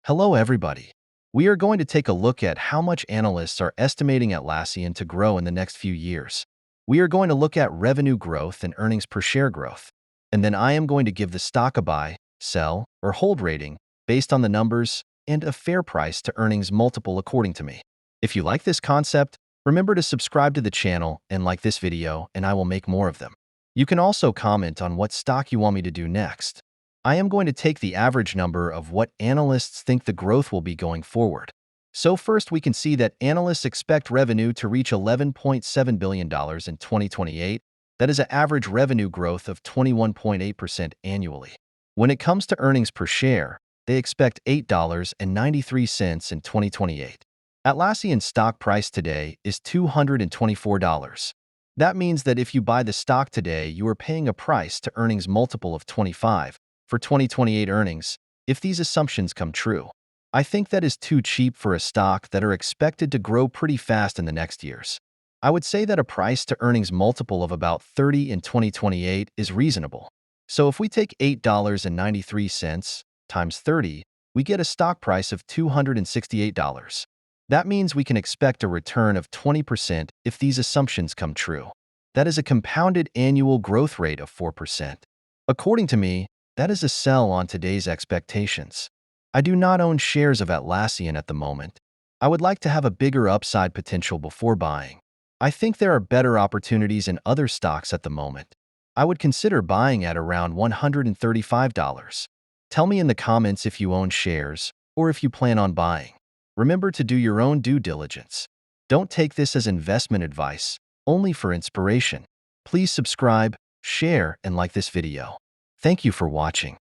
Hello, everybody. We are going to take a look at how much analysts are estimating Atlassian to grow in the next few years. We are going to look at revenue growth and earnings per share growth. And then I am going to give the stock a buy, sell, or hold rating based on the numbers and a fair price to earnings multiple according to me. If you like this concept, remember to subscribe to the channel and like this video, and I will make more of them. You can also comment on what stock you want me to do next. I am going to take the average number of what analysts think the growth will be going forward. So first, we can see that analysts expect revenue to reach $11.7 billion in 2028. That is an average revenue growth of 21.8% annually. When it comes to earnings per share, they expect $8.93 in 2028. Atlassian's stock price today is $224. That means that if you buy the stock today, you are paying a price to earnings multiple of 25 for 2028 earnings, if these assumptions come true. I think that is too cheap for a stock that are expected to grow pretty fast in the next years. I would say that a price to earnings multiple of about 30 in 2028 is reasonable. So if we take $8.93 times 30, we get a stock price of $268. That means we can expect a return of 20% if these assumptions come true. That is a compounded annual growth rate of 4%. According to me, that is a sell on today's expectations. I do not own shares of Atlassian at the moment. I would like to have a bigger upside potential before buying. I think there are better opportunities in other stocks at the moment. I would consider buying at around $135. Tell me in the comments if you own shares or if you plan on buying. Remember to do your own due diligence. Don't take this as investment advice, only for inspiration. Please subscribe, share, and like this video. Thank you for watching.